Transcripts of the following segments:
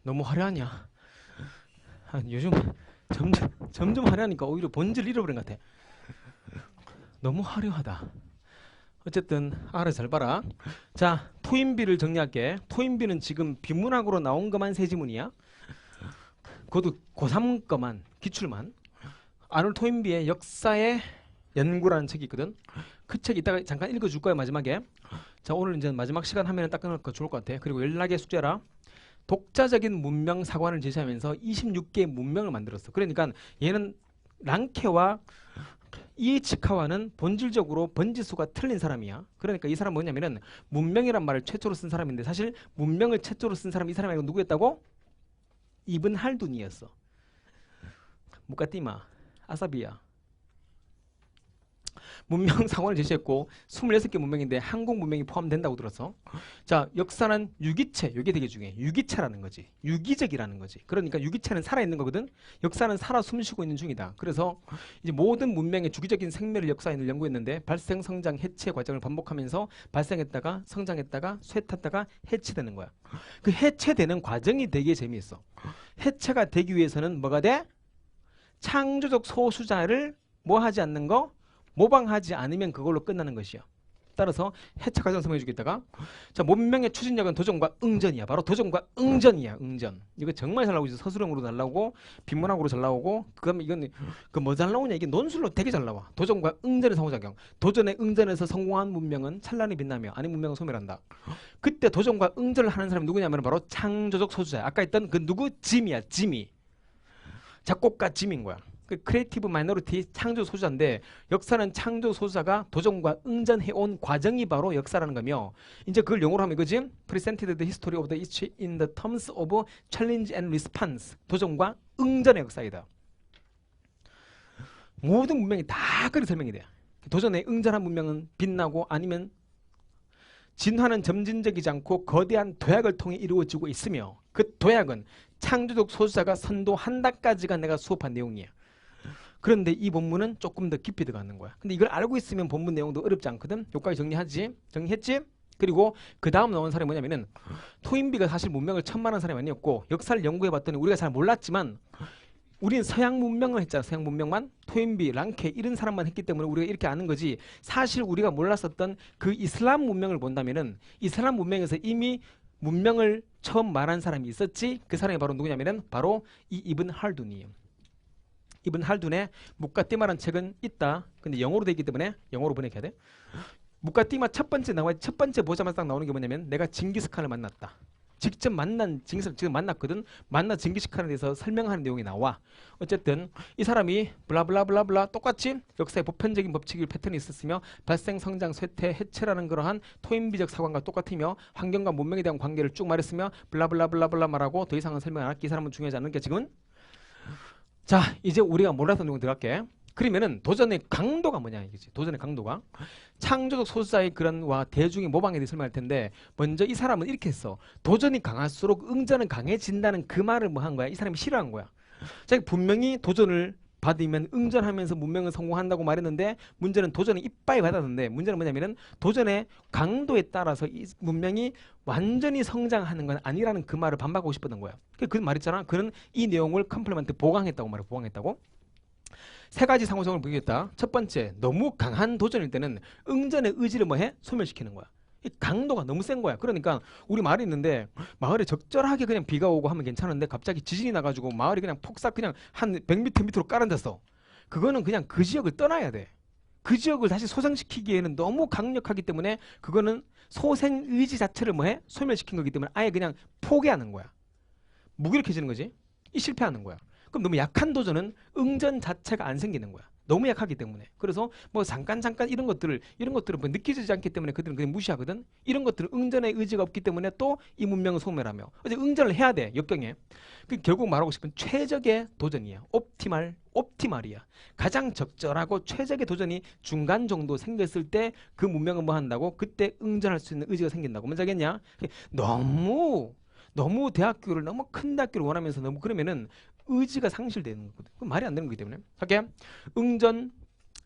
너무 화려하냐? 요즘 점점 화려하니까 오히려 본질 잃어버린 것 같아. 너무 화려하다. 어쨌든 알아서 잘 봐라. 자, 토인비를 정리할게. 토인비는 지금 비문학으로 나온 것만 세 지문이야. 그것도 고3 것만, 기출만. 아놀 토인비의 역사의 연구라는 책이 있거든. 그 책 이따가 잠깐 읽어줄 거야, 마지막에. 자, 오늘 이제 마지막 시간 하면 딱 끊을 거 좋을 것 같아. 그리고 연락의 숙제라. 독자적인 문명 사관을 제시하면서 26개의 문명을 만들었어. 그러니까 얘는 랑케와 이에치카와는 본질적으로 번지수가 틀린 사람이야. 그러니까 이 사람은 뭐냐면은 문명이란 말을 최초로 쓴 사람인데, 사실 문명을 최초로 쓴 사람이 이 사람이 아니고 누구였다고? 이븐 할둔이었어. 무카티마, 아사비아. 문명 사관을 제시했고 26개 문명인데 한국 문명이 포함된다고 들었어. 자, 역사는 유기체. 이게 되게 중요해. 유기체라는 거지. 유기적이라는 거지. 그러니까 유기체는 살아있는 거거든. 역사는 살아 숨쉬고 있는 중이다. 그래서 이제 모든 문명의 주기적인 생멸을 역사인을 연구했는데, 발생, 성장, 해체 과정을 반복하면서 발생했다가 성장했다가 쇠탔다가 해체되는 거야. 그 해체되는 과정이 되게 재미있어. 해체가 되기 위해서는 뭐가 돼? 창조적 소수자를 뭐 하지 않는 거? 모방하지 않으면 그걸로 끝나는 것이요. 따라서 해체 과정 설명해 주겠다가, 자, 문명의 추진력은 도전과 응전이야. 바로 도전과 응전이야. 응전. 이거 정말 잘 나오고 있어. 서술형으로 잘 나오고 비문학으로 잘 나오고, 그다음에 이건 그 뭐 잘 나오냐, 이게 논술로 되게 잘 나와. 도전과 응전의 상호작용. 도전의 응전에서 성공한 문명은 찬란히 빛나며 아닌 문명은 소멸한다. 그때 도전과 응전을 하는 사람이 누구냐면 바로 창조적 소수자야. 아까 했던 그 누구? 짐이야. 짐이. 작곡가 짐인 거야. 그 크리에이티브 마이너리티 창조 소수자인데, 역사는 창조 소수자가 도전과 응전해온 과정이 바로 역사라는 거며, 이제 그걸 영어로 하면 이거지. Presented the history of the each in the terms of challenge and response. 도전과 응전의 역사이다. 모든 문명이 다 그렇게 설명이 돼. 도전에 응전한 문명은 빛나고, 아니면 진화는 점진적이지 않고 거대한 도약을 통해 이루어지고 있으며, 그 도약은 창조적 소수자가 선도한다까지가 내가 수업한 내용이야. 그런데 이 본문은 조금 더 깊이 들어가는 거야. 근데 이걸 알고 있으면 본문 내용도 어렵지 않거든. 여기까지 정리하지? 정리했지? 그리고 그 다음 나온 사람이 뭐냐면은, 토인비가 사실 문명을 처음 말한 사람이 아니었고, 역사를 연구해봤더니 우리가 잘 몰랐지만 우리는 서양 문명만 했잖아. 서양 문명만. 토인비, 랑케 이런 사람만 했기 때문에 우리가 이렇게 아는 거지. 사실 우리가 몰랐었던 그 이슬람 문명을 본다면은, 이슬람 문명에서 이미 문명을 처음 말한 사람이 있었지. 그 사람이 바로 누구냐면은 바로 이 이븐 할둔이에요. 이븐 할둔의 무까띠마라는 책은 있다. 근데 영어로 되어 있기 때문에 영어로 번역해야 돼. 무까띠마 첫 번째 나와, 첫 번째 보자마자 딱 나오는 게 뭐냐면, 내가 징기스칸을 만났다. 직접 만난 징기스칸 지금 만났거든. 만난 징기스칸에 대해서 설명하는 내용이 나와. 어쨌든 이 사람이 블라블라블라블라 똑같이 역사의 보편적인 법칙일 패턴이 있었으며, 발생, 성장, 쇠퇴, 해체라는 그러한 토인비적 사관과 똑같으며, 환경과 문명에 대한 관계를 쭉 말했으며, 블라블라블라블라 말하고 더 이상은 설명 안 할게. 이 사람은 중요하지 않은 게 지금은. 자, 이제 우리가 몰랐던 내용 들어갈게. 그러면은 도전의 강도가 뭐냐 이거지. 도전의 강도가 창조적 소수자의 그런 와 대중의 모방에 대해 설명할 텐데, 먼저 이 사람은 이렇게 했어. 도전이 강할수록 응전은 강해진다는 그 말을 뭐 한 거야? 이 사람이 싫어한 거야. 자기 분명히 도전을 받으면 응전하면서 문명은 성공한다고 말했는데, 문제는 도전을 이빠이 받았는데, 문제는 뭐냐면은 도전의 강도에 따라서 이 문명이 완전히 성장하는 건 아니라는 그 말을 반박하고 싶었던 거야. 그 말했잖아. 그는 이 내용을 컴플리먼트 보강했다고 말해. 보강했다고. 세 가지 상호작용을 보이겠다. 첫 번째, 너무 강한 도전일 때는 응전의 의지를 뭐해? 소멸시키는 거야. 이 강도가 너무 센 거야. 그러니까 우리 마을이 있는데, 마을에 적절하게 그냥 비가 오고 하면 괜찮은데, 갑자기 지진이 나가지고 마을이 그냥 폭삭 그냥 한 100m 밑으로 깔아졌어. 그거는 그냥 그 지역을 떠나야 돼. 그 지역을 다시 소생시키기에는 너무 강력하기 때문에, 그거는 소생 의지 자체를 뭐해? 소멸시킨 거기 때문에 아예 그냥 포기하는 거야. 무기력해지는 거지. 이 실패하는 거야. 그럼 너무 약한 도전은 응전 자체가 안 생기는 거야. 너무 약하기 때문에. 그래서 뭐 잠깐 이런 것들을 뭐 느껴지지 않기 때문에 그들은 그냥 무시하거든. 이런 것들은 응전의 의지가 없기 때문에 또 이 문명을 소멸하며, 어제 응전을 해야 돼. 역경에. 결국 말하고 싶은 최적의 도전이야. 옵티말이야. 가장 적절하고 최적의 도전이 중간 정도 생겼을 때 그 문명은 뭐 한다고? 그때 응전할 수 있는 의지가 생긴다고. 뭔지 알겠냐? 너무 대학교를 너무 큰 대학교를 원하면서 너무 그러면은 의지가 상실되는 거거든. 그건 말이 안 되는 거기 때문에. 할게. 응전,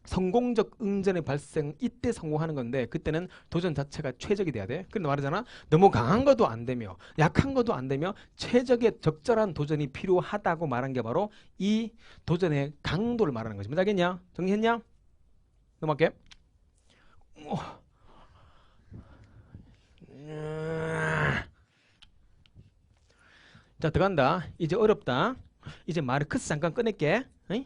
성공적 응전의 발생 이때 성공하는 건데 그때는 도전 자체가 최적이 돼야 돼. 그런데 말하잖아. 너무 강한 것도 안 되며 약한 것도 안 되며 최적의 적절한 도전이 필요하다고 말한 게 바로 이 도전의 강도를 말하는 거지. 뭔지 알겠냐? 정리했냐? 넘어갈게. 자, 들어간다. 이제 어렵다. 이제 마르크스 잠깐 꺼낼게. 응?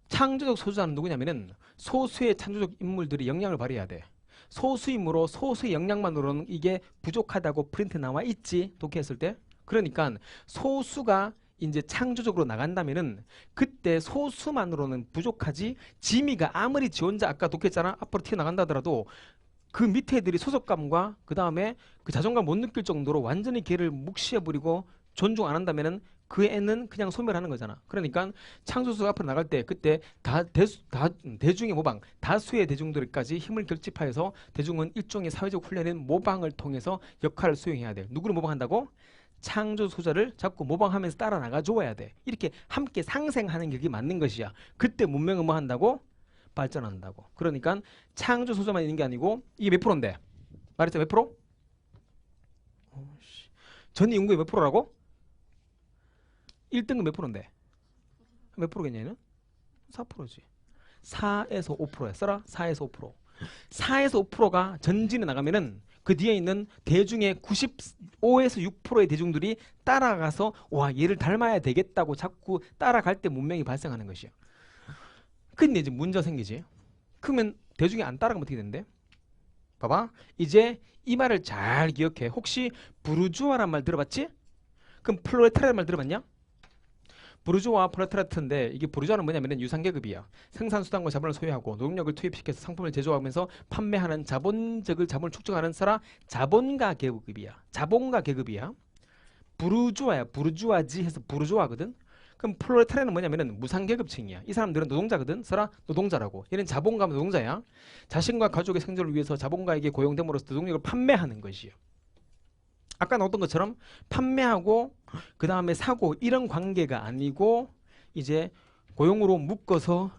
창조적 소수자는 누구냐면은 소수의 창조적 인물들이 역량을 발휘해야 돼. 소수이므로 소수의 역량만으로는 이게 부족하다고 프린트 나와 있지. 독해했을 때. 그러니까 소수가 이제 창조적으로 나간다면은 그때 소수만으로는 부족하지. 지미가 아무리 지 혼자 아까 독했잖아. 앞으로 튀어나간다 하더라도 그 밑에 애들이 소속감과 그 다음에 그 자존감 못 느낄 정도로 완전히 걔를 묵시해버리고 존중 안 한다면은 그 애는 그냥 소멸하는 거잖아. 그러니까 창조수가 앞으로 나갈 때 그때 대중의 모방, 다수의 대중들까지 힘을 결집하여서 대중은 일종의 사회적 훈련인 모방을 통해서 역할을 수행해야 돼. 누구를 모방한다고? 창조소자를 자꾸 모방하면서 따라 나가 줘야 돼. 이렇게 함께 상생하는 게 맞는 것이야. 그때 문명은 뭐 한다고? 발전한다고. 그러니까 창조소자만 있는 게 아니고 이게 몇 프로인데? 말했죠? 몇 프로? 전 인구의 몇 프로라고? 1등은 몇 프로인데? 몇 프로겠냐 얘는? 4%지. 4에서 5%야. 써라. 4에서 5%. 4에서 5%가 전진에 나가면은 그 뒤에 있는 대중의 95에서 6%의 대중들이 따라가서 와 얘를 닮아야 되겠다고 자꾸 따라갈 때 문명이 발생하는 것이야. 근데 이제 문제가 생기지. 그러면 대중이 안 따라가면 어떻게 되는데? 봐봐. 이제 이 말을 잘 기억해. 혹시 부르주아란 말 들어봤지? 그럼 프롤레타리아란 말 들어봤냐? 부르주아 프롤레타리아인데 이게 부르주아는 뭐냐면 유상계급이야. 생산수단과 자본을 소유하고 노동력을 투입시켜서 상품을 제조하면서 판매하는 자본을 축적하는 사람 자본가 계급이야. 자본가 계급이야. 부르주아야. 부르주아지 해서 부르주아거든. 그럼 프롤레타리아는 뭐냐면은 무상계급층이야. 이 사람들은 노동자거든. 서라 노동자라고. 얘는 자본가 노동자야. 자신과 가족의 생존을 위해서 자본가에게 고용됨으로써 노동력을 판매하는 것이요. 아까 나왔던 것처럼 판매하고 그 다음에 사고 이런 관계가 아니고 이제 고용으로 묶어서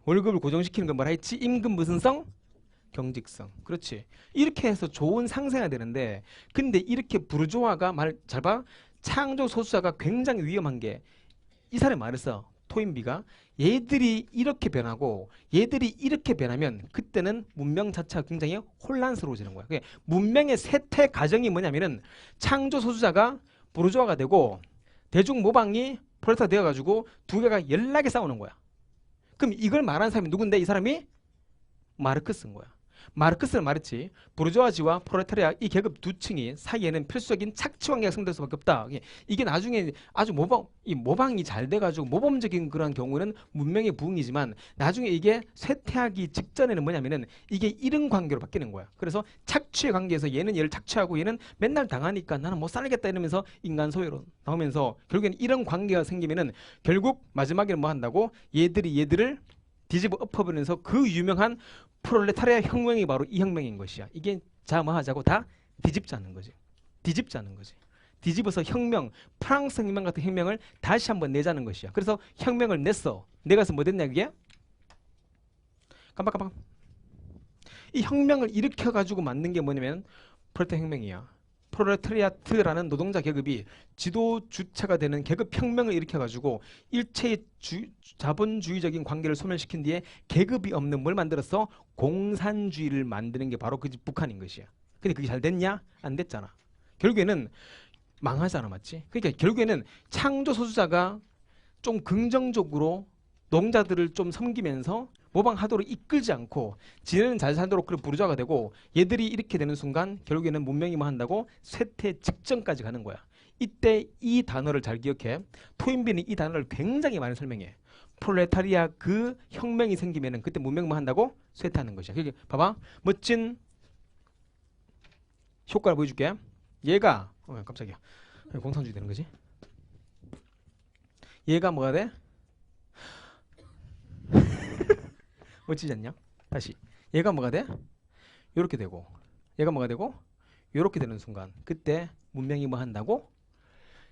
월급을 고정시키는 건 뭐라 했지? 임금 무슨 성? 경직성. 그렇지. 이렇게 해서 좋은 상생이 되는데 근데 이렇게 부르주아가 말 잘 봐. 창조 소수자가 굉장히 위험한 게 이 사람이 말했어. 토인비가 얘들이 이렇게 변하고 얘들이 이렇게 변하면 그때는 문명 자체가 굉장히 혼란스러워지는 거야. 문명의 쇠퇴 과정이 뭐냐면은 창조 소수자가 부르주아가 되고 대중 모방이 프롤레타가 되어가지고 두 개가 연락에 싸우는 거야. 그럼 이걸 말하는 사람이 누군데? 이 사람이 마르크스인 거야. 마르크스는 말했지. 부르주아지와 프롤레타리아 이 계급 두 층이 사이에는 필수적인 착취관계가 생길 수밖에 없다. 이게 나중에 아주 모방이 잘 돼가지고 모범적인 그런 경우는 문명의 부흥이지만 나중에 이게 쇠퇴하기 직전에는 뭐냐면은 이게 이런 관계로 바뀌는 거야. 그래서 착취의 관계에서 얘는 얘를 착취하고 얘는 맨날 당하니까 나는 못 살겠다 이러면서 인간 소유로 나오면서 결국에는 이런 관계가 생기면은 결국 마지막에는 뭐 한다고? 얘들을 뒤집어 엎어버리면서 그 유명한 프롤레타리아 혁명이 바로 이 혁명인 것이야. 이게 자 뭐 하자고 다 뒤집자는 거지. 뒤집자는 거지. 뒤집어서 혁명, 프랑스 혁명 같은 혁명을 다시 한번 내자는 것이야. 그래서 혁명을 냈어. 내가서 뭐 됐냐 그게? 깜빡깜빡. 이 혁명을 일으켜가지고 만든 게 뭐냐면 프롤레타리아 혁명이야. 프롤레타리아트라는 노동자 계급이 지도 주체가 되는 계급 혁명을 일으켜가지고 일체의 자본주의적인 관계를 소멸시킨 뒤에 계급이 없는 뭘 만들었어? 공산주의를 만드는 게 바로 그 북한인 것이야. 근데 그게 잘 됐냐? 안 됐잖아. 결국에는 망하잖아, 맞지? 그러니까 결국에는 창조 소수자가 좀 긍정적으로 노동자들을 좀 섬기면서 모방하도록 이끌지 않고 지네는 잘 살도록 그걸 부르주아가 되고 얘들이 이렇게 되는 순간 결국에는 문명이 뭐 한다고? 쇠퇴 직전까지 가는 거야. 이때 이 단어를 잘 기억해. 토인비는 이 단어를 굉장히 많이 설명해. 프롤레타리아 그 혁명이 생기면은 그때 문명 뭐 한다고? 쇠퇴하는 것이야. 그러니까 봐봐. 멋진 효과를 보여줄게. 얘가 깜짝이야. 공산주의 되는 거지. 얘가 뭐가 돼? 멋지지 않냐? 다시 얘가 뭐가 돼? 요렇게 되고 얘가 뭐가 되고 요렇게 되는 순간 그때 문명이 뭐 한다고?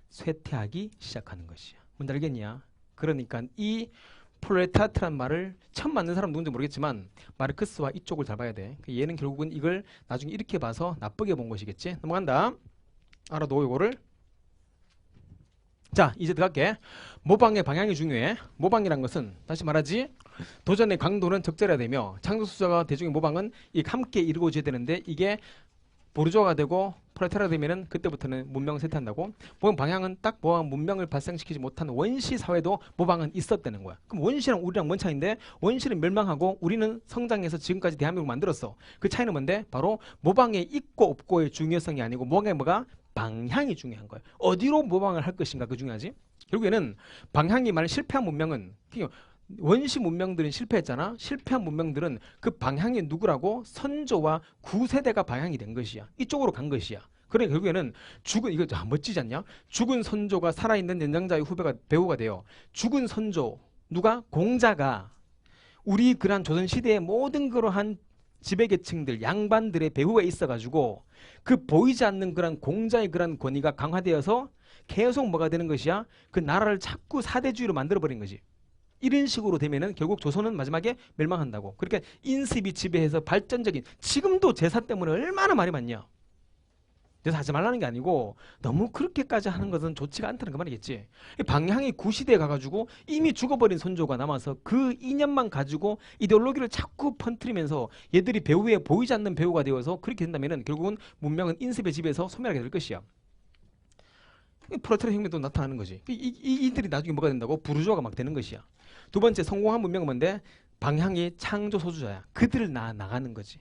쇠퇴하기 시작하는 것이야. 뭔지 알겠냐? 그러니까 이 프롤레타르라는 말을 처음 만든 사람 누군지 모르겠지만 마르크스와 이쪽을 잘 봐야 돼. 얘는 결국은 이걸 나중에 이렇게 봐서 나쁘게 본 것이겠지. 넘어간다. 알아둬 요거를. 자, 이제 들어갈게. 모방의 방향이 중요해. 모방이란 것은 다시 말하지 도전의 강도는 적절해야 되며 창조수자와 대중의 모방은 함께 이루어져야 되는데 이게 보르조아가 되고 프롤레타르가 되면은 그때부터는 문명을 쇠퇴한다고. 모방 방향은 딱 모방 문명을 발생시키지 못한 원시 사회도 모방은 있었다는 거야. 그럼 원시랑 우리랑 뭔 차이인데 원시는 멸망하고 우리는 성장해서 지금까지 대한민국을 만들었어. 그 차이는 뭔데? 바로 모방에 있고 없고의 중요성이 아니고 모방의 뭐가? 방향이 중요한 거예요. 어디로 모방을 할 것인가 그 중요하지. 결국에는 방향이 만약 실패한 문명은 원시 문명들은 실패했잖아. 실패한 문명들은 그 방향이 누구라고? 선조와 구세대가 방향이 된 것이야. 이쪽으로 간 것이야. 그래 결국에는 죽은 이거 멋지지 않냐? 죽은 선조가 살아있는 연장자의 후배가 배우가 돼요. 죽은 선조 누가? 공자가 우리 그러한 조선시대의 모든 그러한 지배계층들 양반들의 배후에 있어가지고 그 보이지 않는 그런 공자의 그런 권위가 강화되어서 계속 뭐가 되는 것이야? 그 나라를 자꾸 사대주의로 만들어버린 거지. 이런 식으로 되면은 결국 조선은 마지막에 멸망한다고. 그러니까 인습이 지배해서 발전적인 지금도 제사 때문에 얼마나 말이 많냐. 제사 하지 말라는 게 아니고 너무 그렇게까지 하는 것은 좋지가 않다는 그 말이겠지. 방향이 구시대에 가가지고 이미 죽어버린 선조가 남아서 그 이념만 가지고 이데올로기를 자꾸 퍼뜨리면서 얘들이 배후에 보이지 않는 배후가 되어서 그렇게 된다면은 결국은 문명은 인습의 지배에서 소멸하게 될 것이야. 프롤레타르 혁명도 나타나는 거지. 이들이 나중에 뭐가 된다고? 부르주아가 막 되는 것이야. 두 번째 성공한 문명은 뭔데? 방향이 창조 소주자야. 그들을 나가는 거지.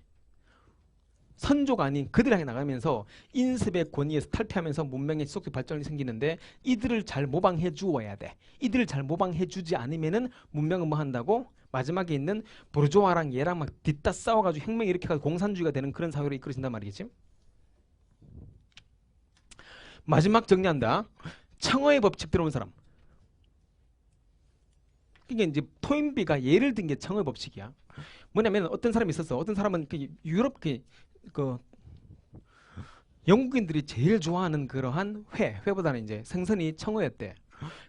선조가 아닌 그들을 향해 나가면서 인습의 권위에서 탈피하면서 문명의 지속적 발전이 생기는데 이들을 잘 모방해 주어야 돼. 이들을 잘 모방해 주지 않으면은 문명은 뭐 한다고? 마지막에 있는 부르주아랑 얘랑 막 뒤따 싸워가지고 혁명이 일으켜가지고 공산주의가 되는 그런 사회로 이끌어진단 말이겠지. 마지막 정리한다. 청어의 법칙 들어온 사람. 이게 이제 토인비가 예를 든 게 청어의 법칙이야. 뭐냐면 어떤 사람이 있었어. 어떤 사람은 유럽 영국인들이 제일 좋아하는 그러한 회보다는 이제 생선이 청어였대.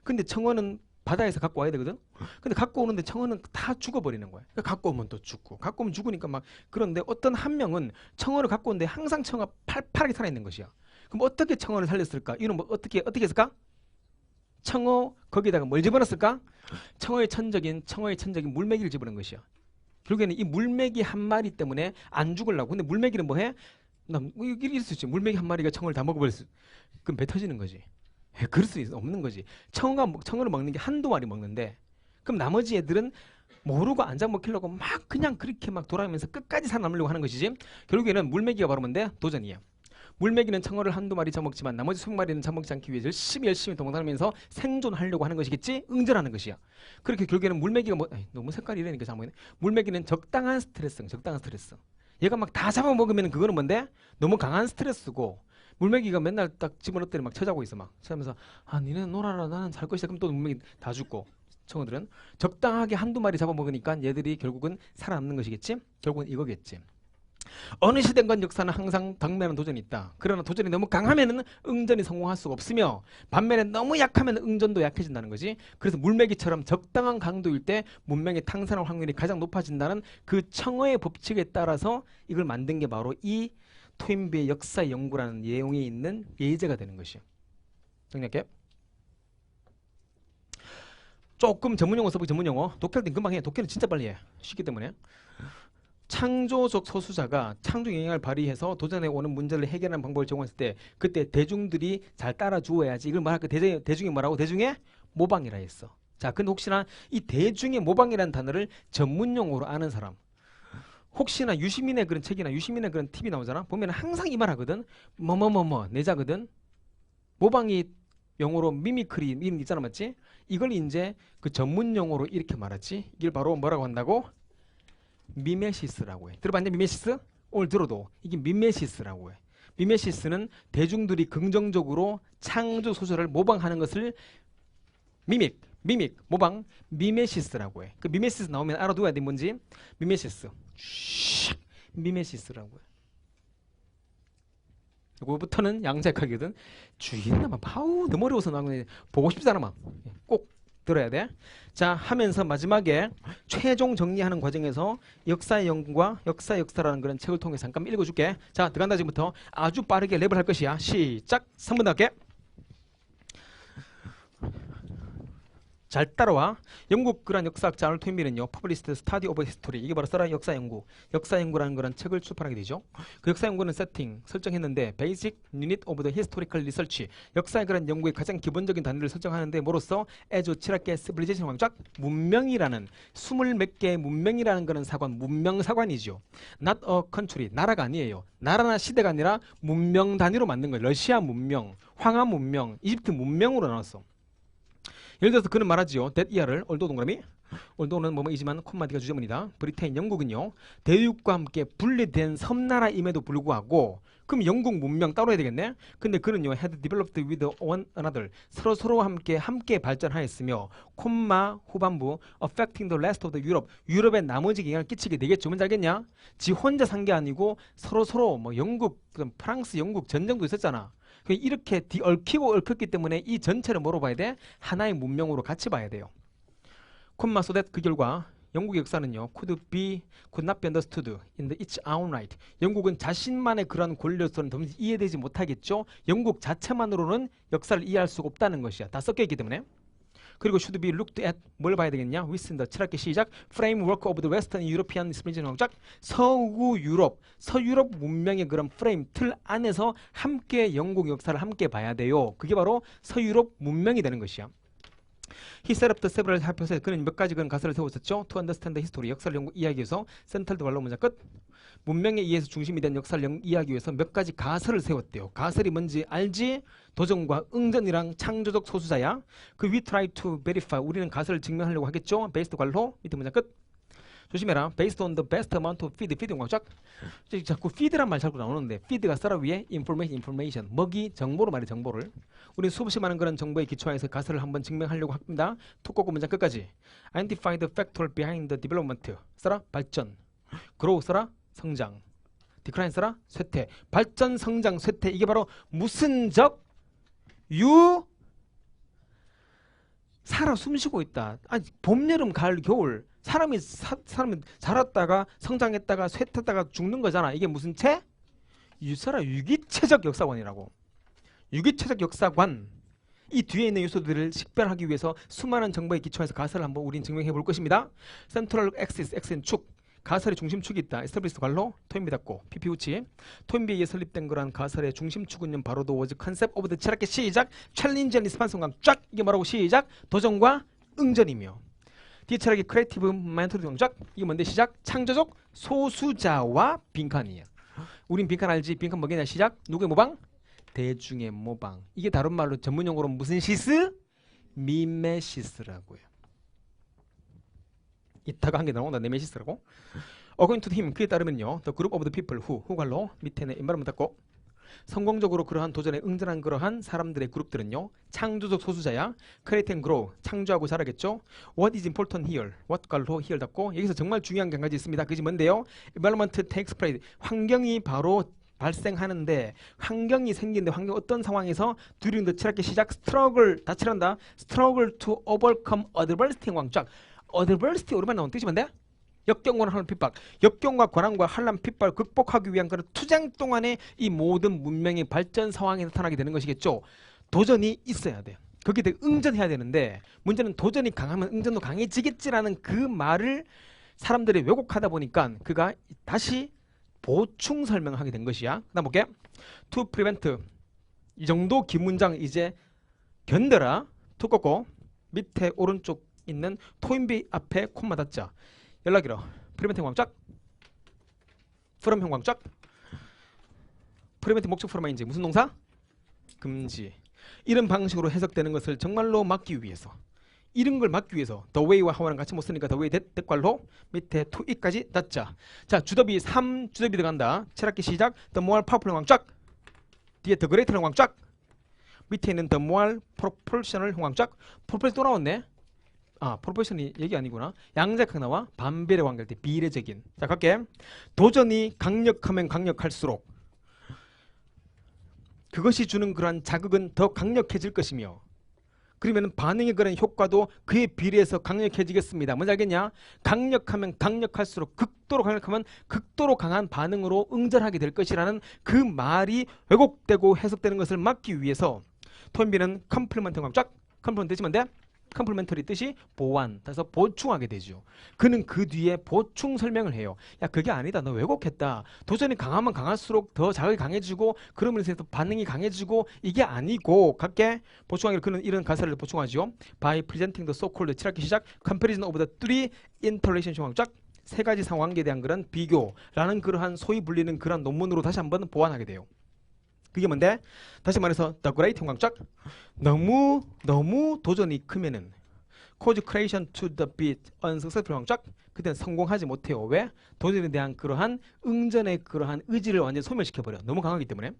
근데 청어는 바다에서 갖고 와야 되거든. 근데 갖고 오는데 청어는 다 죽어버리는 거야. 그러니까 갖고 오면 또 죽고, 갖고 오면 죽으니까 막 그런데 어떤 한 명은 청어를 갖고 오는데 항상 청어가 팔팔하게 살아있는 것이야. 그럼 어떻게 청어를 살렸을까? 이는 뭐 어떻게 했을까? 청어 거기다가 뭘 집어넣었을까? 청어의 천적인 물메기를 집어넣은 것이야. 결국에는 이 물메기 한 마리 때문에 안 죽으려고. 근데 물메기는 뭐 해? 이럴 수 있지. 물메기 한 마리가 청어를 다 먹어버렸어. 그럼 배 터지는 거지. 그럴 수 없는 거지. 청어를 먹는 게 한두 마리 먹는데 그럼 나머지 애들은 모르고 안 잡먹히려고 막 그냥 그렇게 막 돌아가면서 끝까지 살아남으려고 하는 것이지. 결국에는 물메기가 바로 뭔데? 도전이야. 물메기는 청어를 한두 마리 잡먹지만 나머지 20마리는 잡먹지 않기 위해 열심히 도망다니면서 생존하려고 하는 것이겠지? 응전하는 것이야. 그렇게 결국에는 물메기가 너무 색깔이 이러니까 잘못이네. 물메기는 적당한 스트레스. 얘가 막 다 잡아먹으면 그거는 뭔데? 너무 강한 스트레스고 물메기가 맨날 딱 집어넣더니 막 쳐자고 있어. 막 쳐면서 니네는 놀아라 나는 살 것이다. 그럼 또 물메기 다 죽고. 청어들은 적당하게 한두 마리 잡아먹으니까 얘들이 결국은 살아남는 것이겠지? 결국은 이거겠지. 어느 시대건 역사는 항상 당면한 도전이 있다. 그러나 도전이 너무 강하면 응전이 성공할 수가 없으며 반면에 너무 약하면 응전도 약해진다는 거지. 그래서 물메기처럼 적당한 강도일 때 문명의 탄생할 확률이 가장 높아진다는 그 청어의 법칙에 따라서 이걸 만든 게 바로 이 토인비의 역사 연구라는 내용이 있는 예제가 되는 것이야. 정리할게. 조금 전문용어 써보기. 전문용어. 독해할 땐 금방 해. 독해는 진짜 빨리 해. 쉽기 때문에. 창조적 소수자가 창조 영향을 발휘해서 도전해 오는 문제를 해결하는 방법을 제공했을 때 그때 대중들이 잘 따라주어야지. 이걸 말할까? 대중이 뭐라고? 대중의 모방이라 했어. 자, 근데 혹시나 이 대중의 모방이라는 단어를 전문용어로 아는 사람, 혹시나 유시민의 그런 책이나 유시민의 그런 팁이 나오잖아. 보면 항상 이 말 하거든. 내자거든. 모방이 영어로 미미크리 이런 게 있잖아. 맞지? 이걸 이제 그 전문용어로 이렇게 말하지. 이걸 바로 뭐라고 한다고? 미메시스라고 해. 들어봤냐? 미메시스? 오늘 들어도 이게 미메시스라고 해. 미메시스는 대중들이 긍정적으로 창조 소설을 모방하는 것을 모방, 미메시스라고 해. 그 미메시스 나오면 알아둬야 돼. 뭔지? 미메시스라고 해. 이거부터는 양자역학이거든. 주인나 막 내 머리 어서 나오는 보고 싶잖아. 막 꼭 들어야 돼. 자, 하면서 마지막에 최종 정리하는 과정에서 역사의 연구와 역사라는 그런 책을 통해서 잠깐 읽어줄게. 자, 들어간다. 지금부터 아주 빠르게 랩을 할 것이야. 시작. 3분 할게. 잘 따라와. 영국 그런 역사학자 아놀드 토인비는요, 퍼블리스트 스타디 오브 히스토리, 이게 바로 써라 역사연구라는 그런 책을 출판하게 되죠. 그 역사연구는 세팅 설정했는데 베이직 유닛 오브 더 히스토리컬 리서치, 역사의 그런 연구의 가장 기본적인 단위를 설정하는데 뭐로써 에조 칠학계 시빌리제이션 왕쫙 문명이라는 20몇 개의 문명이라는 그런 사관, 문명사관이죠. not a country, 나라가 아니에요. 나라나 시대가 아니라 문명 단위로 만든 거예요. 러시아 문명, 황하 문명, 이집트 문명으로 나눴어. 예를 들어서 그는 말하지요. that year를 올도 동그라미, 올도는 뭐뭐이지만 콤마디가 주제문이다. 브리테인 영국은요, 대륙과 함께 분리된 섬나라임에도 불구하고, 그럼 영국 문명 따로 해야 되겠네. 근데 그는요, had developed with one another, 서로 함께 발전하였으며, 콤마 후반부 affecting the rest of the Europe, 유럽의 나머지 영향을 끼치게 되겠죠. 뭔지 알겠냐? 지 혼자 산 게 아니고 서로 뭐 영국, 프랑스, 영국 전쟁도 있었잖아. 이렇게 얽혔기 때문에 이 전체를 뭐로 봐야 돼? 하나의 문명으로 같이 봐야 돼요. 콤마 so that 그 결과 영국의 역사는요, could not be understood in its own right. 영국은 자신만의 그런 권리로서는 도무지 이해되지 못하겠죠. 영국 자체만으로는 역사를 이해할 수가 없다는 것이야. 다 섞여있기 때문에. 그리고 should be looked at, 뭘 봐야 되겠냐? within the 칠학기 시작 framework of the Western European civilization 왕작, 서유럽 문명의 그런 프레임, 틀 안에서 함께 영국 역사를 함께 봐야 돼요. 그게 바로 서유럽 문명이 되는 것이야. He set up the several hypotheses. 그는 몇 가지 그런 가설을 세웠었죠. To understand the history, 역사를 이해하기 위해서 centered 관로 문장 끝. 문명에 의해서 중심이 된 역사를 이해하기 위해서 몇 가지 가설을 세웠대요. 가설이 뭔지 알지? 도전과 응전이랑 창조적 소수자야. 그 we try to verify, 우리는 가설을 증명하려고 하겠죠. based 관로 밑에 문장 끝. 조심해라. based on the best amount of feed, feed 광짝. 자꾸 feed란 말 자꾸 나오는데 feed가 써라 위에 information, 먹이, 정보로 말해 정보를. 우리 수없이 많은 그런 정보에 기초해서 가설을 한번 증명하려고 합니다. 톡 꽂고 문장 끝까지. identify the factor behind the development, 써라 발전. grow 써라 성장. decline 써라 쇠퇴. 발전, 성장, 쇠퇴, 이게 바로 무슨 적? 살아 숨쉬고 있다. 아니, 봄, 여름, 가을, 겨울. 사람이 자랐다가 성장했다가 쇠퇴했다가 죽는 거잖아. 이게 무슨 체? 유기체적 역사관이라고. 유기체적 역사관. 이 뒤에 있는 요소들을 식별하기 위해서 수많은 정보에 기초해서 가설을 한번 우린 증명해 볼 것입니다. 센트럴 엑시스, X는 축. 가설의 중심축이 있다. 에스타블리스트 관로 토인비 닫고 PP 우치. 토인비에 의해 설립된 그러한 가설의 중심축은 바로 도 워즈 컨셉 오브 더 칠학기 시작 챌린지 앤 리스판스 공간 쫙. 이게 뭐라고? 시작 도전과 응전이며. 뒤에 칠학기 크리에이티브 마인드 동작. 이게 뭔데? 시작 창조적 소수자와 빈칸이에요. 우린 빈칸 알지? 빈칸 뭐겠냐? 시작 누구의 모방? 대중의 모방. 이게 다른 말로 전문용어로 무슨 시스? 미메시스라고요. 이따가 한 개 나온다. 네메시스라고. According to him, 그에 따르면요, the group of the people who 관로 밑에는 environment 닫고 성공적으로 그러한 도전에 응전한 그러한 사람들의 그룹들은요, 창조적 소수자야. create and grow, 창조하고 자라겠죠. What is important here? what 관로 here 닫고 여기서 정말 중요한 게 한 가지 있습니다. 그게 뭔데요? environment takes place. 환경이 바로 발생하는데, 환경이 생기는데 환경 어떤 상황에서 during the 칠학기 시작 struggle 다 칠한다. struggle to overcome adversity 왕쫙. adversity 오랜만에 나온 뜻이 뭔데? 역경과 환란 핍박. 역경과 고난과 환란 핍박을 극복하기 위한 그런 투쟁 동안에 이 모든 문명의 발전 상황이 나타나게 되는 것이겠죠. 도전이 있어야 돼. 거기에 대해 응전해야 되는데, 문제는 도전이 강하면 응전도 강해지겠지라는 그 말을 사람들이 왜곡하다 보니까 그가 다시 보충 설명하게 된 것이야. 그다음 볼게. to prevent, 이 정도 기문장 이제 견뎌라. 툭 꺾고 밑에 오른쪽 있는 토인비 앞에 콤마 닫자. 연락이로 프리벤트 형광짝, 프롬 형광짝. 프리벤트 목적 프로마인지 무슨 동사? 금지. 이런 방식으로 해석되는 것을 정말로 막기 위해서, 이런 걸 막기 위해서 the way와 how랑 같이 못 쓰니까 the way that 관로 밑에 to it까지 닫자. 자, 주더비 3 주더비 들어간다. 칠학기 시작 the more powerful 형광짝. 뒤에 the greater 형광짝. 밑에 있는 the more proportional 형광짝. proportion 또 나왔네. 아, 프로포션이 얘기 아니구나. 양자각 나와 반비례 관계일 때 비례적인. 자, 갈게. 도전이 강력하면 강력할수록 그것이 주는 그러한 자극은 더 강력해질 것이며, 그러면 반응의 그런 효과도 그에 비례해서 강력해지겠습니다. 뭔지 알겠냐? 강력하면 강력할수록 극도로 강력하면 극도로 강한 반응으로 응전하게 될 것이라는 그 말이 왜곡되고 해석되는 것을 막기 위해서 토인비는 컴플리먼트 쫙 컴플리먼트 뜻이 뭔데? 컴플리멘터리 뜻이 보완, 따라서 보충하게 되죠. 그는 그 뒤에 보충 설명을 해요. 야, 그게 아니다. 너 왜곡했다. 도전이 강하면 강할수록 더 자극이 강해지고 그러면서 반응이 강해지고 이게 아니고 각게 보충하기를 그는 이런 가사를 보충하죠. By presenting the so-called 칠학기 시작 comparison of the three interrelation 상황 쫙 세 가지 상황에 대한 그런 비교라는 그러한 소위 불리는 그런 논문으로 다시 한번 보완하게 돼요. 그게 뭔데? 다시 말해서 the great 형광짝 너무 도전이 크면은 cause creation to the beat unsuccessful 형광짝 그때는 성공하지 못해요. 왜? 도전에 대한 그러한 응전의 그러한 의지를 완전히 소멸시켜버려. 너무 강하기 때문에.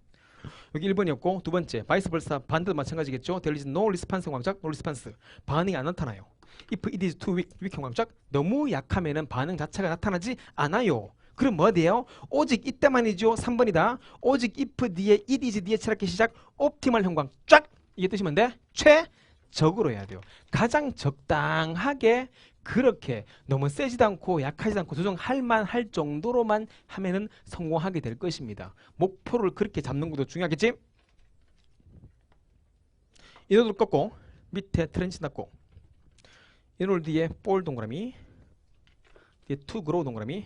여기 1번이었고 두 번째 바이스 벌사 반대도 마찬가지겠죠. There is no response 형광짝 no response 반응이 안 나타나요. If it is too weak 형광짝 너무 약하면은 반응 자체가 나타나지 않아요. 그럼 뭐 돼요? 오직 이때만이죠. 3번이다. 오직 if 뒤에 it is 뒤에 칠학기 시작 옵티멀 형광 쫙 이게 뜻이 뭔데? 최적으로 해야 돼요. 가장 적당하게 그렇게 너무 세지도 않고 약하지도 않고 조정할 만할 정도로만 하면은 성공하게 될 것입니다. 목표를 그렇게 잡는 것도 중요하겠지? 이노를 꺾고 밑에 트렌치 닫고 이노를 뒤에 볼 동그라미 뒤에 to grow 동그라미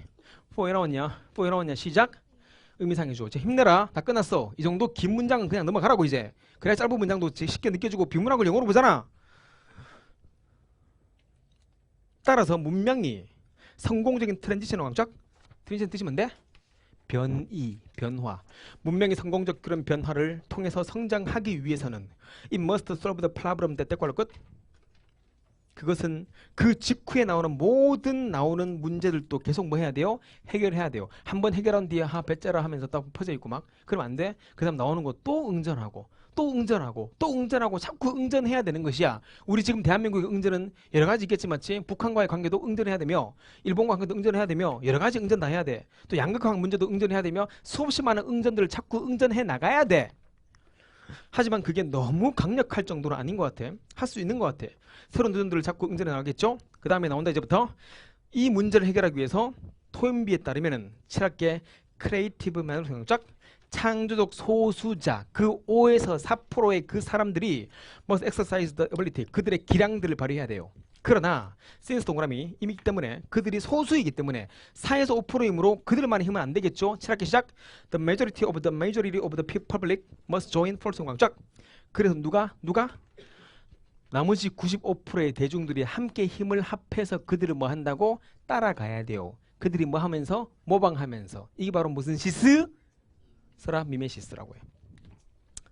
포에 나왔냐 시작 의미상해줘. 이제 힘내라. 다 끝났어. 이 정도 긴 문장은 그냥 넘어가라고 이제. 그래야 짧은 문장도 쉽게 느껴지고 비문학을 영어로 보잖아. 따라서 문명이 성공적인 트랜지션 왕쫙 트랜지션 뜻이 뭔데? 변이, 변화. 문명이 성공적 그런 변화를 통해서 성장하기 위해서는 it must solve the problem that 끝. 그것은 그 직후에 모든 나오는 문제들도 계속 뭐 해야 돼요? 해결해야 돼요. 한번 해결한 뒤에 배째라 하면서 딱 퍼져 있고 막 그러면 안 돼. 그 다음 나오는 거 또 응전하고 또 응전하고 또 응전하고 자꾸 응전해야 되는 것이야. 우리 지금 대한민국의 응전은 여러 가지 있겠지만 북한과의 관계도 응전해야 되며 일본과 관계도 응전해야 되며 여러 가지 응전 다 해야 돼. 또 양극화 문제도 응전해야 되며 수없이 많은 응전들을 자꾸 응전해 나가야 돼. 하지만 그게 너무 강력할 정도는 아닌 것 같아. 할 수 있는 것 같아. 새로운 도전들을 자꾸 응전해 나가겠죠. 그 다음에 나온다 이제부터 이 문제를 해결하기 위해서 토인비에 따르면은 7학계 크리에이티브 매너로 성적 창조적 소수자 그 5에서 4%의 그 사람들이 must exercise the ability 그들의 기량들을 발휘해야 돼요. 그러나 since 동그라미 이기 때문에 그들이 소수이기 때문에 4에서 5%이므로 그들만의 힘은 안 되겠죠. 7학기 시작 the majority of the public must join force 광짝 그래서 누가 나머지 95%의 대중들이 함께 힘을 합해서 그들을 뭐 한다고 따라가야 돼요. 그들이 뭐 하면서 모방하면서 이게 바로 무슨 시스? 서라 미메시스라고 해요.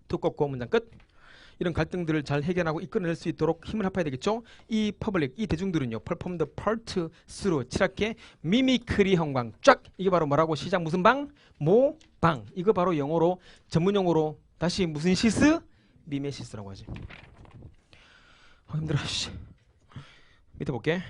두껍고 문장 끝. 이런 갈등들을 잘 해결하고 이끌어낼 수 있도록 힘을 합해야 되겠죠. 이 퍼블릭, 이 대중들은요. perform the part through 7학계 미미크리 형광 쫙 이게 바로 뭐라고 시작 무슨 방? 모방. 이거 바로 영어로 전문용어로 다시 무슨 시스? 미메시스라고 하지. 힘들어. 밑에 볼게.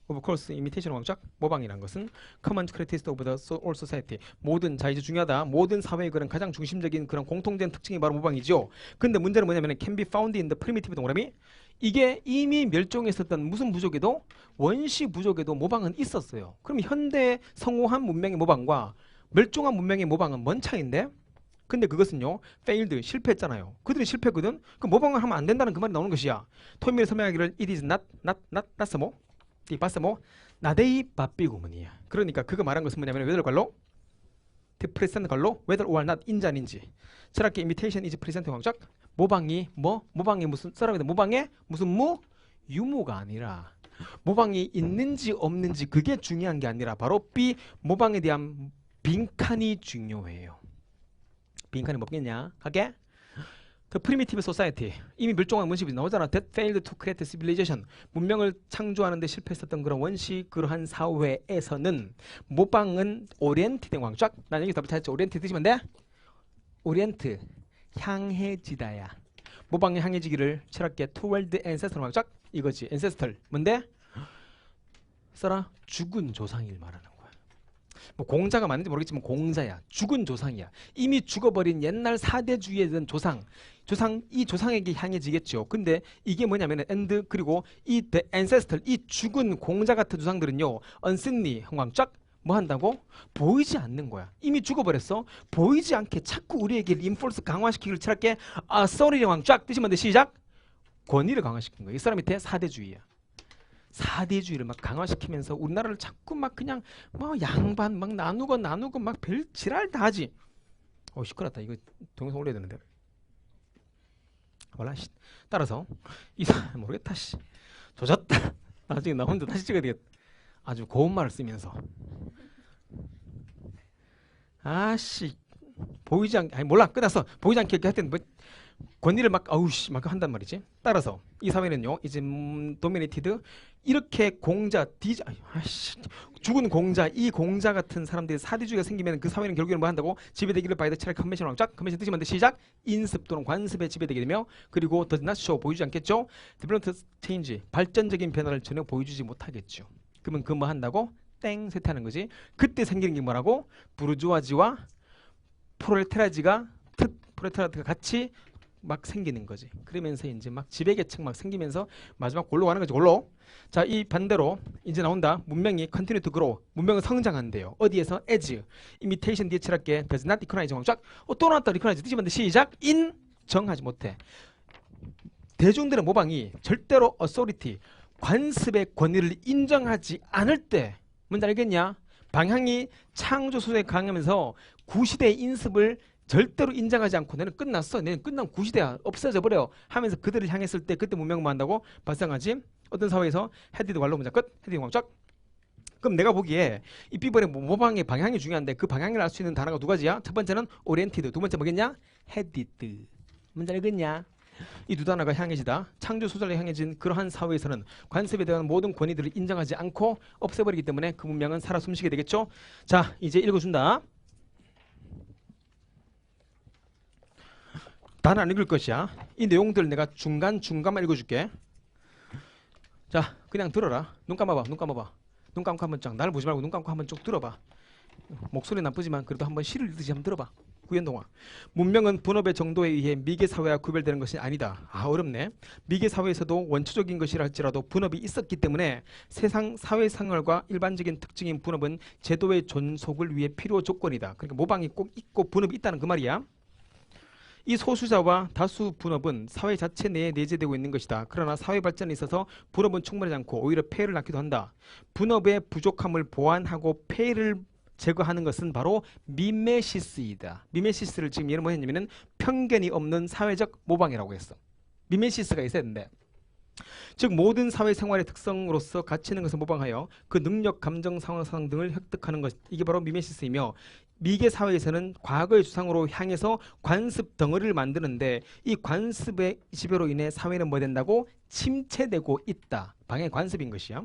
Of course, imitation 왕짝 모방이란 것은 common characteristic of the all society 모든 자 이제 중요하다. 모든 사회의 그런 가장 중심적인 그런 공통된 특징이 바로 모방이죠. 근데 문제는 뭐냐면 can be found in the primitive 동그라미 이게 이미 멸종했었던 무슨 부족에도 원시 부족에도 모방은 있었어요. 그럼 현대 성공한 문명의 모방과 멸종한 문명의 모방은 뭔 차이인데? 근데 그것은요 failed 실패했잖아요. 그들이 실패했거든. 그 모방을 하면 안 된다는 그 말이 나오는 것이야. 토미를 설명하기를 it is not some 이 바스모 나데이 바삐 구문이야. 그러니까 그거 말한 것은 뭐냐면 whether 관로 present 관로 whether or not 인지 아닌지. 철학계 imitation is present 광짝 모방이 무슨 써라고 모방에 무슨 유무가 아니라 모방이 있는지 없는지 그게 중요한 게 아니라 바로 B 모방에 대한 빈칸이 중요해요. 빈칸이 뭐겠냐? 하게 The primitive society 이미 멸종한 원시들이 나오잖아. That failed to create civilization 문명을 창조하는 데 실패했었던 그런 원시 그러한 사회에서는 모방은 오리엔트 된 광쫙 난 여기서 붙였지. 오리엔트 뜻이면 돼? 오리엔트 향해지다야. 모방에 향해지기를 철학계 toward ancestor 광쫙 이거지. ancestor 뭔데? 써라 죽은 조상일 말하는 거야. 뭐 공자가 맞는지 모르겠지만 공자야. 죽은 조상이야. 이미 죽어버린 옛날 사대주의에 대한 조상, 이 조상에게 향해지겠죠. 근데 이게 뭐냐면 and 그리고 이 the ancestor, 이 죽은 공자 같은 조상들은요, unseenly 형광쫙 뭐 한다고? 보이지 않는 거야. 이미 죽어버렸어. 보이지 않게 자꾸 우리에게 reinforce 강화시키기를 칠할게. authority 형광쫙 뜻이 뭔데? 시작. 권위를 강화시킨 거야. 이 사람 밑에 사대주의야. 사대주의를 막 강화시키면서 우리나라를 자꾸 막 그냥 뭐 양반 막 나누고 막 별 지랄 다 하지. 시끄럽다. 이거 동영상 올려야 되는데. 몰라. 따라서 이 사람 모르겠다. 조졌다. 나중에 나 혼자 다시 찍어야 되겠다. 아주 고운 말을 쓰면서 보이지 않게, 아니 몰라, 끝났어. 보이지 않게 이렇게 하여튼 뭐 권위를 막 막 한단 말이지. 따라서 이 사회는요 이제 도미네이티드, 이렇게 공자 죽은 공자, 이 공자 같은 사람들이 사대주의가 생기면 그 사회는 결국에는 뭐 한다고? 지배되기를 바이더 체력 컨벤션 왕쫙. 컨벤션 뜻이 뭔데? 시작. 인습 또는 관습에 지배되게 되며, 그리고 does not show 보이지 않겠죠. development change 발전적인 변화를 전혀 보여주지 못하겠죠. 그러면 그 뭐 한다고? 땡 쇠퇴하는 거지. 그때 생기는 게 뭐라고? 부르주아지와 프롤레타리아가 같이 막 생기는 거지. 그러면서 이제 막 지배계층 막 생기면서 마지막 골로 가는 거지. 골로. 자, 이 반대로 이제 나온다. 문명이 continue to grow. 문명은 성장한대요. 어디에서? as. imitation 뒤에 칠할게. does not recognize. 쫙. 또 나왔다. recognize. 뜻이 뭔데? 시작. 인정하지 못해. 대중들의 모방이 절대로 authority, 관습의 권위를 인정하지 않을 때 뭔지 알겠냐? 방향이 창조 소설에 강하면서 구시대의 인습을 절대로 인정하지 않고 너는 끝났어. 너는 끝난 구시대야. 없어져 버려. 하면서 그들을 향했을 때 그때 문명만 한다고? 발생하지? 어떤 사회에서? 헤디드 관로 문자 끝. 헤디드 광쫙. 그럼 내가 보기에 이 비번의 모방의 방향이 중요한데 그 방향을 알 수 있는 단어가 두 가지야. 첫 번째는 오리엔티드. 두 번째 뭐겠냐? 헤디드. 뭔지 알겠냐? 이 두 단어가 향해지다. 창조 소설에 향해진 그러한 사회에서는 관습에 대한 모든 권위들을 인정하지 않고 없애버리기 때문에 그 문명은 살아 숨쉬게 되겠죠. 자, 이제 읽어준다. 다는 안 읽을 것이야. 이 내용들 내가 중간만 읽어줄게. 자, 그냥 들어라. 눈 감아봐. 눈 감고 한번 쫙. 나를 보지 말고 눈 감고 한번 쭉 들어봐. 목소리 나쁘지만 그래도 한번 시를 읽듯이 한번 들어봐. 구연동화. 문명은 분업의 정도에 의해 미개 사회와 구별되는 것이 아니다. 어렵네. 미개 사회에서도 원초적인 것이라 할지라도 분업이 있었기 때문에 세상 사회 생활과 일반적인 특징인 분업은 제도의 존속을 위해 필요 조건이다. 그러니까 모방이 꼭 있고 분업이 있다는 그 말이야. 이 소수자와 다수 분업은 사회 자체 내에 내재되고 있는 것이다. 그러나 사회 발전에 있어서 분업은 충분하지 않고 오히려 폐해를 낳기도 한다. 분업의 부족함을 보완하고 폐해를 제거하는 것은 바로 미메시스이다. 미메시스를 지금 얘는 뭐 했냐면은 편견이 없는 사회적 모방이라고 했어. 미메시스가 있어야 되는데, 즉 모든 사회생활의 특성으로서 가치 있는 것을 모방하여 그 능력, 감정, 상황 등을 획득하는 것, 이게 바로 미메시스이며, 미개 사회에서는 과거의 주상으로 향해서 관습 덩어리를 만드는데 이 관습의 지배로 인해 사회는 뭐 된다고? 침체되고 있다. 방해 관습인 것이야.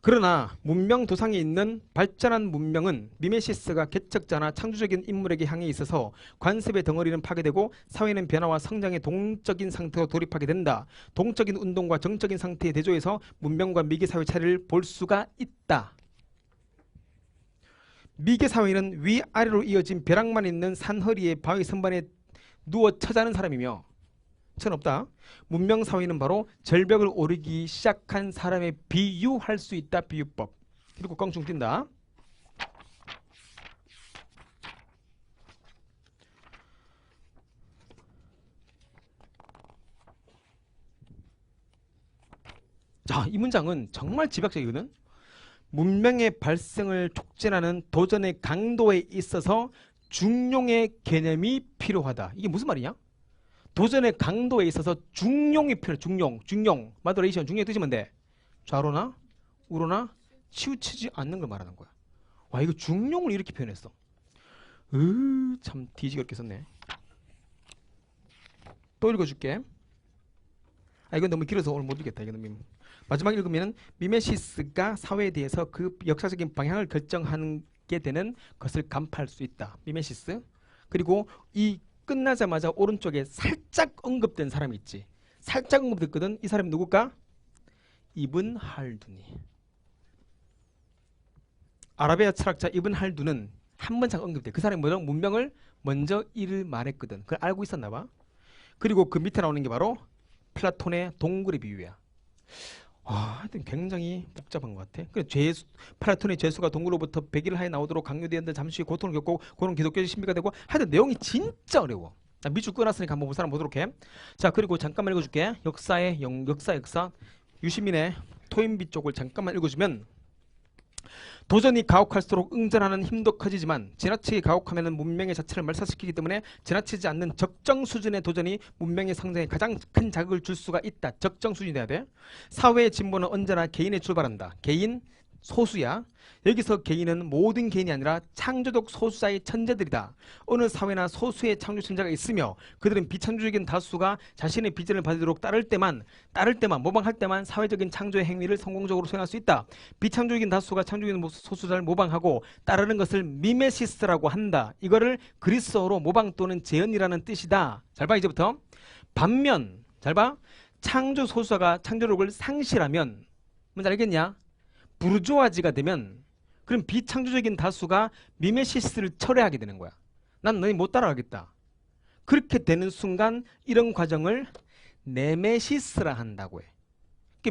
그러나 문명 도상에 있는 발전한 문명은 미메시스가 개척자나 창조적인 인물에게 향해 있어서 관습의 덩어리는 파괴되고 사회는 변화와 성장의 동적인 상태로 돌입하게 된다. 동적인 운동과 정적인 상태의 대조에서 문명과 미개 사회 차이를 볼 수가 있다. 미개 사회는 위아래로 이어진 벼락만 있는 산허리의 바위 선반에 누워 처자는 사람이며, 천 없다. 문명 사회는 바로 절벽을 오르기 시작한 사람에 비유할 수 있다. 비유법. 그리고 껑충 뛴다. 자, 이 문장은 정말 집약적이거든. 문명의 발생을 촉진하는 도전의 강도에 있어서 중용의 개념이 필요하다. 이게 무슨 말이냐? 도전의 강도에 있어서 중용이 필요해. 중용. 마더레이션. 중용의 뜻이 뭔데? 좌로나 우로나 치우치지 않는 걸 말하는 거야. 와, 이거 중용을 이렇게 표현했어. 참 뒤지게 어렵게 썼네. 또 읽어줄게. 이건 너무 길어서 오늘 못 읽겠다. 이건 마지막 읽으면 미메시스가 사회에 대해서 그 역사적인 방향을 결정하게 되는 것을 간파할 수 있다. 미메시스. 그리고 이 끝나자마자 오른쪽에 살짝 언급된 사람이 있지. 살짝 언급됐거든. 이 사람이 누굴까? 이븐 할두니. 아라비아 철학자 이븐 할두는 한 번 잠깐 언급돼. 그 사람이 문명을 먼저 이를 말했거든. 그걸 알고 있었나 봐. 그리고 그 밑에 나오는 게 바로 플라톤의 동굴의 비유야. 하여튼 굉장히 복잡한 것 같아. 플라톤의 죄수가 동굴로부터 100일 하에 나오도록 강요되었는데 잠시 후에 고통을 겪고 그런 기독교의 신비가 되고, 하여튼 내용이 진짜 어려워. 나 밑줄 끊었으니까 한번 볼 사람 보도록 해. 자, 그리고 잠깐만 읽어줄게. 역사 유시민의 토인비 쪽을 잠깐만 읽어주면, 도전이 가혹할수록 응전하는 힘도 커지지만 지나치게 가혹하면 문명의 자체를 말살시키기 때문에 지나치지 않는 적정 수준의 도전이 문명의 성장에 가장 큰 자극을 줄 수가 있다. 적정 수준이 돼야 돼. 사회의 진보는 언제나 개인에 출발한다. 개인, 소수야. 여기서 개인은 모든 개인이 아니라 창조적 소수자의 천재들이다. 어느 사회나 소수의 창조 천재가 있으며 그들은 비창조적인 다수가 자신의 비전을 받도록 따를 때만 모방할 때만 사회적인 창조의 행위를 성공적으로 수행할 수 있다. 비창조적인 다수가 창조적인 소수자를 모방하고 따르는 것을 미메시스라고 한다. 이거를 그리스어로 모방 또는 재현이라는 뜻이다. 잘 봐, 이제부터. 반면 잘 봐, 창조 소수자가 창조력을 상실하면 뭔지 알겠냐? 부르주아지가 되면 그럼 비창조적인 다수가 미메시스를 철회하게 되는 거야. 난 너희 못 따라가겠다. 그렇게 되는 순간 이런 과정을 네메시스라 한다고 해.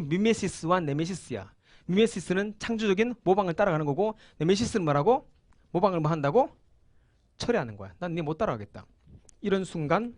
미메시스와 네메시스야. 미메시스는 창조적인 모방을 따라가는 거고, 네메시스는 뭐라고? 모방을 뭐 한다고? 철회하는 거야. 난 네 못 따라가겠다. 이런 순간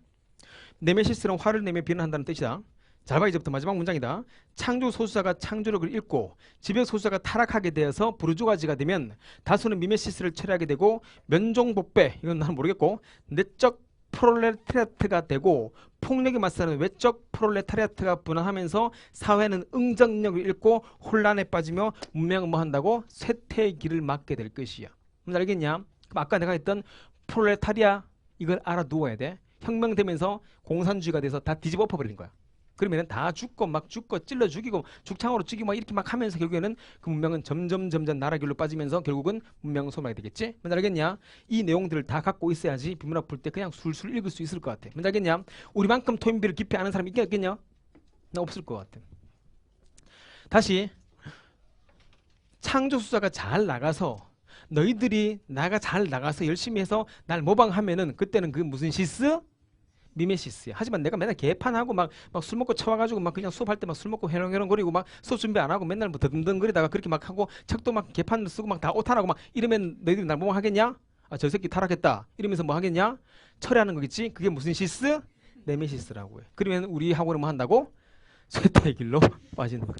네메시스는 화를 내며 비난한다는 뜻이다. 잘 봐, 이제부터 마지막 문장이다. 창조 소수자가 창조력을 잃고 지배 소수자가 타락하게 되어서 부르주아지가 되면 다수는 미메시스를 철회하게 되고 면종복배, 이건 나는 모르겠고, 내적 프롤레타리아트가 되고 폭력에 맞서는 외적 프롤레타리아트가 분화하면서 사회는 응전력을 잃고 혼란에 빠지며 문명은 뭐 한다고? 쇠퇴의 길을 맞게 될 것이야. 알겠냐? 그럼 아까 내가 했던 프롤레타리아, 이걸 알아두어야 돼. 혁명되면서 공산주의가 돼서 다 뒤집어 엎어버린 거야. 그러면 다 죽고 찔러 죽이고 죽창으로 죽이고 막 이렇게 막 하면서 결국에는 그 문명은 점점 나라길로 빠지면서 결국은 문명은 소멸하게 되겠지? 뭔지 알겠냐? 이 내용들을 다 갖고 있어야지 비문학 풀 때 그냥 술술 읽을 수 있을 것 같아. 뭔지 알겠냐? 우리만큼 토인비를 깊이 아는 사람이 있겠냐? 나 없을 것 같아. 다시, 창조수자가 잘 나가서 너희들이 나가 잘 나가서 열심히 해서 날 모방하면은 그때는 그 무슨 시스? 미메시스야. 하지만 내가 맨날 개판하고 막 술 먹고 쳐와가지고 막 그냥 수업할 때 막 술 먹고 해롱해롱거리고 막 수업 준비 안 하고 맨날 뭐 더듬덩거리다가 그렇게 막 하고 책도 막 개판을 쓰고 막 다 오타나고 막 이러면 너희들이 날 뭐 하겠냐? 아, 저 새끼 타락했다. 이러면서 뭐 하겠냐? 철회하는 거겠지? 그게 무슨 시스? 네메시스라고 해. 그러면 우리 학원은 뭐 한다고? 쇠퇴의 길로 빠지는 거야.